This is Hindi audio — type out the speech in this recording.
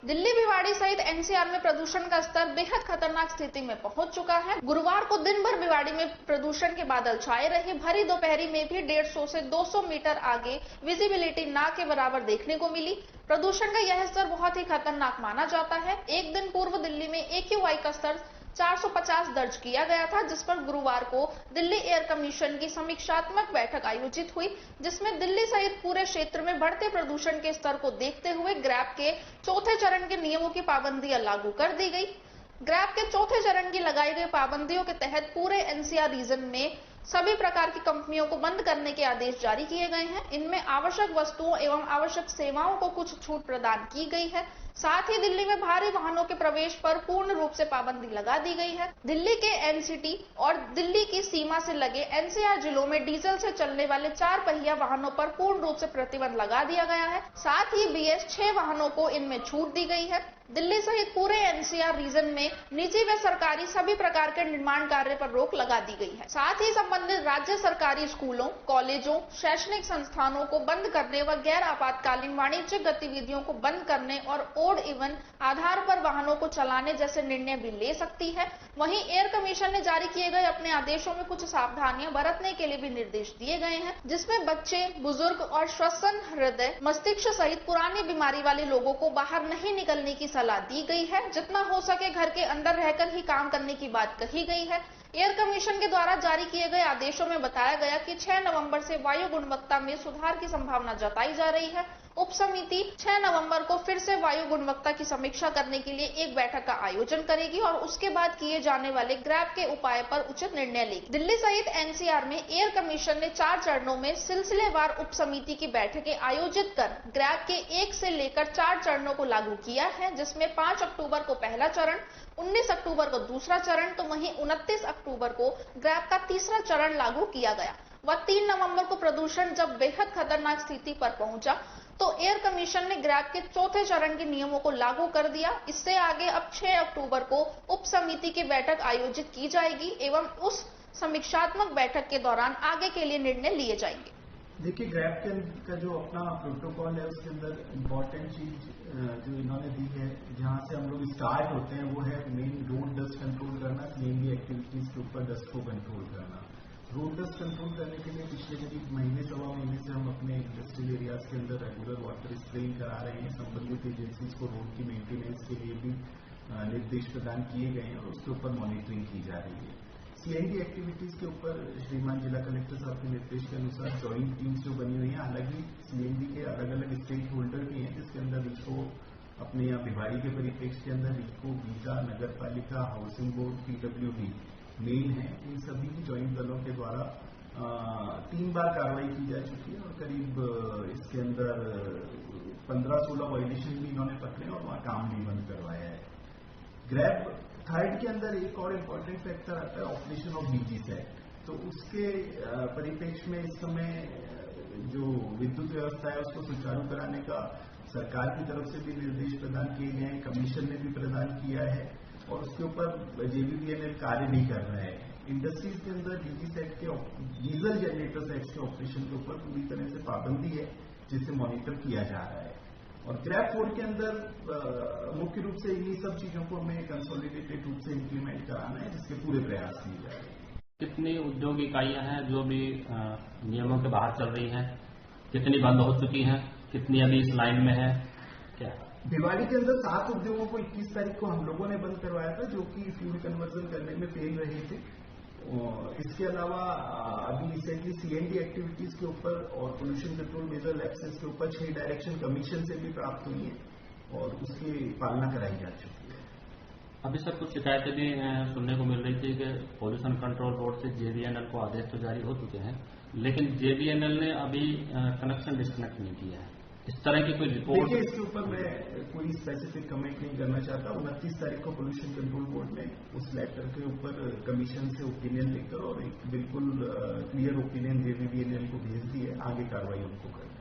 दिल्ली, भिवाड़ी सहित एनसीआर में प्रदूषण का स्तर बेहद खतरनाक स्थिति में पहुंच चुका है। गुरुवार को दिन भर भिवाड़ी में प्रदूषण के बादल छाए रहे। भरी दोपहरी में भी 150 से 200 मीटर आगे विजिबिलिटी ना के बराबर देखने को मिली। प्रदूषण का यह स्तर बहुत ही खतरनाक माना जाता है। एक दिन पूर्व दिल्ली में AQI का स्तर 450 दर्ज किया गया था, जिस पर गुरुवार को दिल्ली एयर कमीशन की समीक्षात्मक बैठक आयोजित हुई, जिसमें दिल्ली सहित पूरे क्षेत्र में बढ़ते प्रदूषण के स्तर को देखते हुए ग्रैब के चौथे चरण के नियमों की पाबंदियां लागू कर दी गई। ग्रैब के चौथे चरण की लगाई गई पाबंदियों के तहत पूरे एनसीआर रीजन में सभी प्रकार की कंपनियों को बंद करने के आदेश जारी किए गए हैं। इनमें आवश्यक वस्तुओं एवं आवश्यक सेवाओं को कुछ छूट प्रदान की गई है। साथ ही दिल्ली में भारी वाहनों के प्रवेश पर पूर्ण रूप से पाबंदी लगा दी गई है। दिल्ली के एनसीटी और दिल्ली की सीमा से लगे एनसीआर जिलों में डीजल से चलने वाले 4 पहिया वाहनों पर पूर्ण रूप से प्रतिबंध लगा दिया गया है। साथ ही BS6 वाहनों को इनमें छूट दी गई है। दिल्ली सहित पूरे एनसीआर रीजन में निजी व सरकारी सभी प्रकार के निर्माण कार्य पर रोक लगा दी गई है। साथ ही संबंधित राज्य सरकारी स्कूलों, कॉलेजों, शैक्षणिक संस्थानों को बंद करने व गैर आपातकालीन वाणिज्यिक गतिविधियों को बंद करने और ओड इवन आधार पर वाहनों को चलाने जैसे निर्णय भी ले सकती है। वहीं एयर कमीशन ने जारी किए गए अपने आदेशों में कुछ सावधानियां बरतने के लिए भी निर्देश दिए गए हैं, जिसमें बच्चे, बुजुर्ग और श्वसन, हृदय, मस्तिष्क सहित पुरानी बीमारी वाले लोगों को बाहर नहीं निकलने की सलाह दी गई है। जितना हो सके घर के अंदर रहकर ही काम करने की बात कही गई है। एयर कमीशन के द्वारा जारी किए गए आदेशों में बताया गया कि 6 नवंबर से वायु गुणवत्ता में सुधार की संभावना जताई जा रही है। उप समिति 6 नवंबर को फिर से वायु गुणवत्ता की समीक्षा करने के लिए एक बैठक का आयोजन करेगी और उसके बाद किए जाने वाले ग्रैब के उपाय पर उचित निर्णय लेगी। दिल्ली सहित एनसीआर में एयर कमीशन ने 4 चरणों में सिलसिलेवार उप समिति की बैठकें आयोजित कर ग्रैब के 1 से लेकर 4 चरणों को लागू किया है, जिसमें 5 अक्टूबर को पहला चरण, 19 अक्टूबर को दूसरा चरण, तो वहीं 29 अक्टूबर को ग्रैब का तीसरा चरण लागू किया गया। व 3 नवंबर को प्रदूषण जब बेहद खतरनाक स्थिति पर पहुंचा तो एयर कमीशन ने ग्रैब के चौथे चरण के नियमों को लागू कर दिया। इससे आगे अब 6 अक्टूबर को उप समिति की बैठक आयोजित की जाएगी एवं उस समीक्षात्मक बैठक के दौरान आगे के लिए निर्णय लिए जाएंगे। देखिए, ग्रैब का जो अपना प्रोटोकॉल है उसके अंदर इम्पोर्टेंट चीज जो इन्होंने दी है, जहां से हम लोग स्टार्ट होते हैं, वो है मेन रोड डस्ट कंट्रोल करना, सीएनजी एक्टिविटीज के ऊपर डस्ट को कंट्रोल करना। रोड डस्ट कंट्रोल करने के लिए पिछले करीब महीने, सवा महीने से हम अपने इंडस्ट्रियल एरियाज के अंदर रेगुलर वाटर स्प्रेइंग करा रहे हैं। संबंधित एजेंसीज को रोड की मेंटेनेंस के लिए भी निर्देश प्रदान किए गए हैं और उसके ऊपर मॉनिटरिंग की जा रही है। सीएनजी एक्टिविटीज के ऊपर श्रीमान जिला कलेक्टर साहब के निर्देश के अनुसार जॉइंट टीम्स जो बनी हुई है, हालांकि सीएनजी के अलग अलग स्टेक होल्डर भी हैं, जिसके अंदर रिको अपने यहाँ भिवाड़ी के परिप्रेक्ष्य के अंदर रिको, गीता, नगर पालिका, हाउसिंग बोर्ड, PWD मेन है। इन सभी की जॉइंट दलों के द्वारा 3 बार कार्रवाई की जा चुकी है और करीब इसके अंदर 15-16 वायलेशन भी इन्होंने पकड़े और वहां काम भी बंद करवाया है। ग्रैब थर्ड के अंदर एक और इम्पोर्टेंट फैक्टर आता है ऑपरेशन ऑफ डीजीस एक्ट। तो उसके परिप्रेक्ष्य में इस समय जो विद्युत व्यवस्था है उसको सुचारू कराने का सरकार की तरफ से भी निर्देश प्रदान किए गए हैं, कमीशन ने भी प्रदान किया है और उसके ऊपर JBVNL कार्य भी कर रहा है। इंडस्ट्रीज के अंदर डीजीस एक्ट के डीजल जनरेटर्स एक्ट के ऑपरेशन के ऊपर पूरी तरह से पाबंदी है, जिसे मॉनिटर किया जा रहा है। और ग्रैब 4 के अंदर मुख्य रूप से इन्हीं सब चीजों को हमें कंसोलिडेटेड रूप से इम्प्लीमेंट कराना है, जिसके पूरे प्रयास किए जा रहे हैं। कितनी उद्योग इकाइयां हैं जो भी नियमों के बाहर चल रही हैं, कितनी बंद हो चुकी हैं, कितनी अभी इस लाइन में है, क्या? भिवाड़ी के अंदर 7 उद्योगों को 21 तारीख को हम लोगों ने बंद करवाया था, जो कि फ्यूल कन्वर्जन करने में फेल रहे थे। इसके अलावा अभी रिसेंटली सीएनडी एक्टिविटीज के ऊपर और पोल्यूशन कंट्रोल मेजर लैप्सेस के ऊपर 6 डायरेक्शन कमीशन से भी प्राप्त हुई है और उसकी पालना कराई जा चुकी है। अभी सर कुछ शिकायतें भी सुनने को मिल रही थी कि पोल्यूशन कंट्रोल बोर्ड से JBNL को आदेश तो जारी हो चुके हैं, लेकिन JBNL ने अभी कनेक्शन डिस्कनेक्ट नहीं किया है। इस तरह की कोई रिपोर्ट? देखिए, इसके ऊपर मैं कोई स्पेसिफिक कमेंट नहीं करना चाहता। 29 तारीख को पोल्यूशन कंट्रोल बोर्ड ने उस लेटर के ऊपर कमीशन से ओपिनियन लेकर और एक बिल्कुल क्लियर ओपिनियन JBVNL को भेज दी है। आगे कार्रवाई उनको करें।